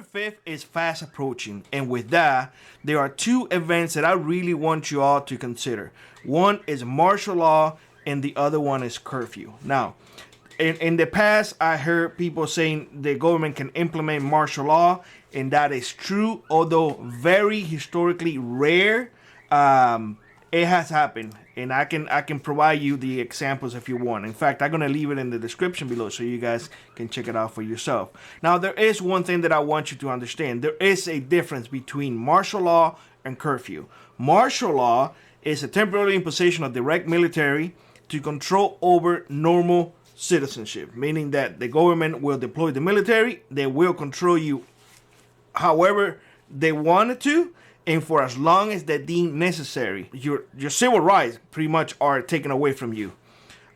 November 5th is fast approaching, and with that, there are two events that I really want you all to consider. One is martial law, and the other one is curfew. Now, in the past, I heard people saying the government can implement martial law, and that is true, although very historically rare. It has happened, and I can provide you the examples if you want. In fact, I'm gonna leave it in the description below so you guys can check it out for yourself. Now, there is one thing that I want you to understand. There is a difference between martial law and curfew. Martial law is a temporary imposition of direct military to control over normal citizenship, meaning that the government will deploy the military, they will control you however they wanted to, and for as long as they deem necessary. Your civil rights pretty much are taken away from you.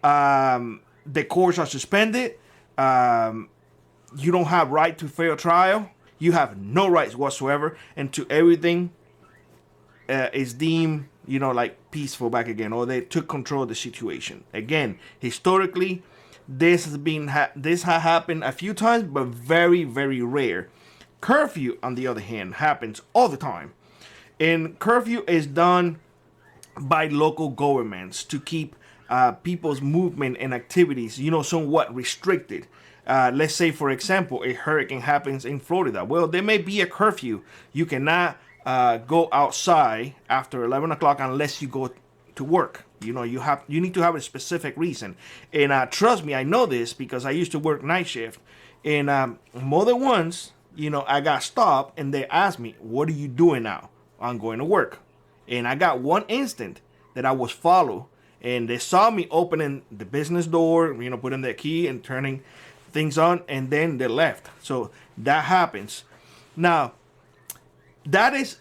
The courts are suspended. You don't have right to fair trial. You have no rights whatsoever, and to everything is deemed, like peaceful back again, or they took control of the situation. Again, historically, this has happened a few times, but very, very rare. Curfew, on the other hand, happens all the time. And curfew is done by local governments to keep people's movement and activities, somewhat restricted. Let's say, for example, a hurricane happens in Florida. Well, there may be a curfew. You cannot go outside after 11 o'clock unless you go to work. You need to have a specific reason. And trust me, I know this because I used to work night shift. And more than once, I got stopped and they asked me, "What are you doing now?" "I'm going to work." And I got one instant that I was followed, and they saw me opening the business door, putting the key and turning things on, and then they left. So that happens. Now, that is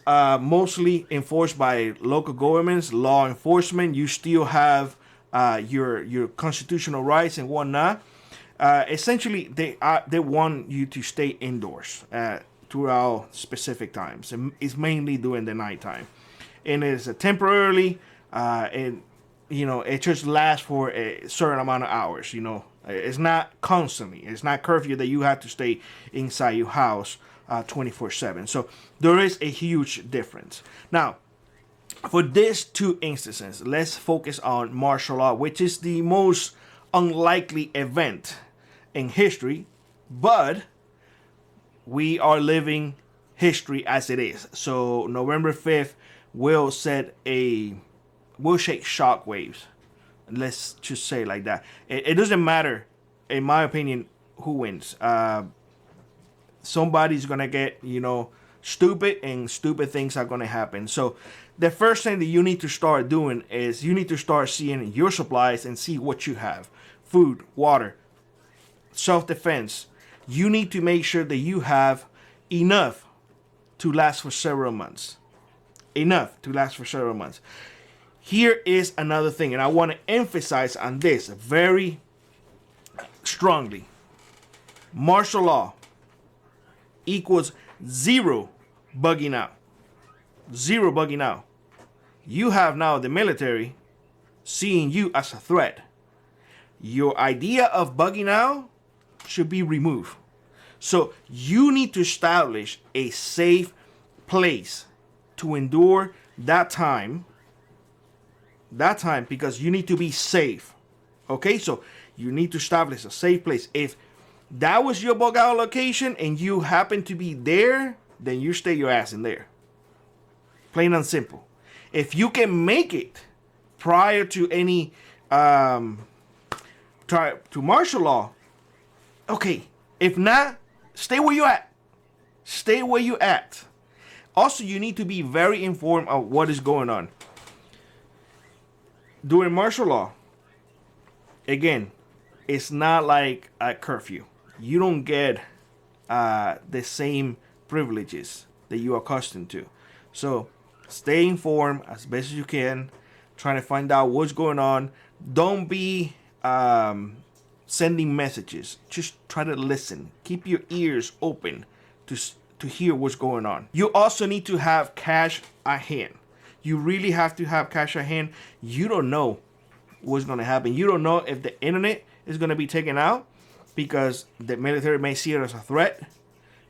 mostly enforced by local governments, law enforcement. You still have your constitutional rights and whatnot. Essentially, they want you to stay indoors throughout specific times. And it's mainly during the nighttime, and it's temporarily, and it just lasts for a certain amount of hours. It's not constantly. It's not curfew that you have to stay inside your house 24/7. So there is a huge difference. Now, for these two instances, let's focus on martial law, which is the most unlikely event in history, but we are living history as it is. So November 5th will shake shockwaves. Let's just say it like that. It doesn't matter, in my opinion, who wins. Somebody's gonna get, stupid, and stupid things are gonna happen. So the first thing that you need to start doing is you need to start seeing your supplies and see what you have. Food, water, self-defense. You need to make sure that you have enough to last for several months. Here is another thing, and I want to emphasize on this very strongly. Martial law equals zero bugging out. Zero bugging out. You have now the military seeing you as a threat. Your idea of bugging out should be removed. So you need to establish a safe place to endure that time because you need to be safe. Okay, so you need to establish a safe place. If that was your bug out location and you happen to be there, then you stay your ass in there. Plain and simple. If you can make it prior to any to martial law, okay. If not, stay where you at. Stay where you at. Also, you need to be very informed of what is going on. During martial law, again, it's not like a curfew. You don't get the same privileges that you are accustomed to. So stay informed as best as you can. Trying to find out what's going on. Don't be sending messages. Just try to listen. Keep your ears open to hear what's going on. You also need to have cash at hand. You really have to have cash at hand. You don't know what's going to happen. You don't know if the internet is going to be taken out because the military may see it as a threat.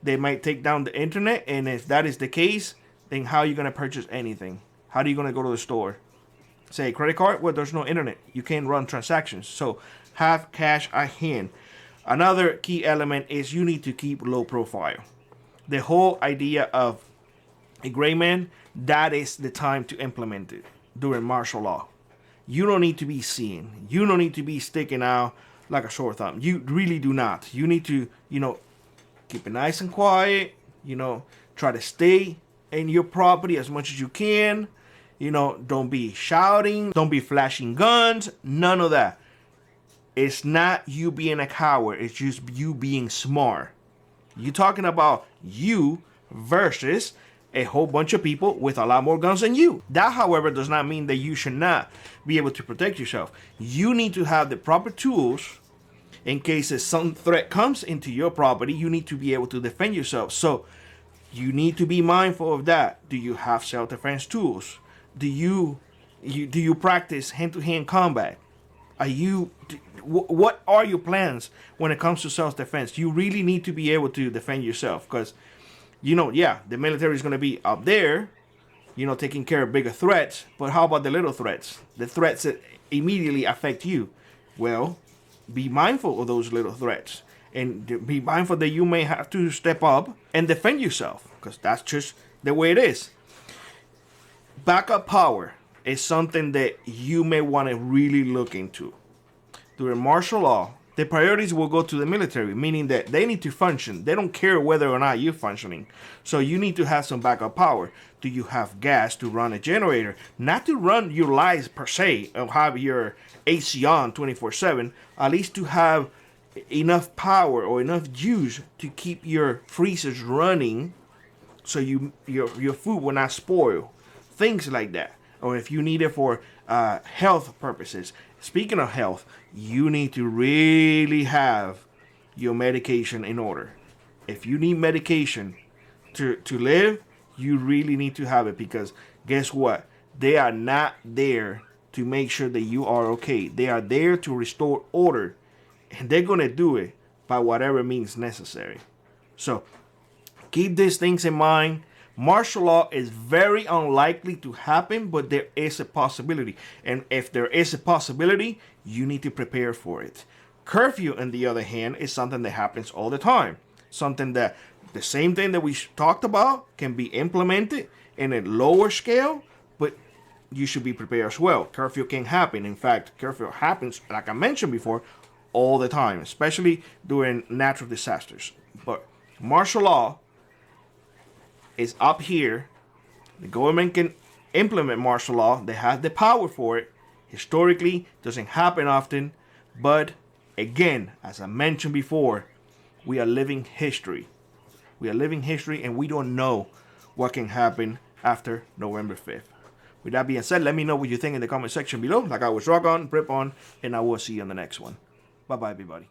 They might take down the internet, and if that is the case, then how are you going to purchase anything? How are you going to go to the store? Say credit card? Well, there's no internet. You can't run transactions. So have cash at hand. Another key element is you need to keep low profile. The whole idea of a gray man, that is the time to implement it during martial law. You don't need to be seen. You don't need to be sticking out like a sore thumb. You really do not. You need to, keep it nice and quiet. Try to stay in your property as much as you can. Don't be shouting. Don't be flashing guns. None of that. It's not you being a coward. It's just you being smart. You're talking about you versus a whole bunch of people with a lot more guns than you. That, however, does not mean that you should not be able to protect yourself. You need to have the proper tools in case some threat comes into your property. You need to be able to defend yourself. So you need to be mindful of that. Do you have self-defense tools? Do you practice hand-to-hand combat? What are your plans when it comes to self-defense? You really need to be able to defend yourself because, the military is going to be up there, taking care of bigger threats. But how about the little threats? The threats that immediately affect you? Well, be mindful of those little threats. And be mindful that you may have to step up and defend yourself because that's just the way it is. Backup power is something that you may want to really look into. During martial law, the priorities will go to the military, meaning that they need to function. They don't care whether or not you're functioning. So you need to have some backup power. Do you have gas to run a generator? Not to run your lights per se, or have your AC on 24/7. At least to have enough power or enough juice to keep your freezers running so your food will not spoil. Things like that. Or if you need it for health purposes. Speaking of health, you need to really have your medication in order. If you need medication to live, you really need to have it because guess what? They are not there to make sure that you are okay. They are there to restore order. And they're going to do it by whatever means necessary. So keep these things in mind. Martial law is very unlikely to happen, but there is a possibility. And if there is a possibility, you need to prepare for it. Curfew, on the other hand, is something that happens all the time. Something that the same thing that we talked about can be implemented in a lower scale, but you should be prepared as well. Curfew can happen. In fact, curfew happens, like I mentioned before, all the time, especially during natural disasters. But martial law is up here. The government can implement martial law. They have the power for it. Historically, doesn't happen often. But again, as I mentioned before, we are living history. We are living history and we don't know what can happen after November 5th. With that being said, let me know what you think in the comment section below. Like I was rock on, rip on, and I will see you on the next one. Bye-bye, everybody.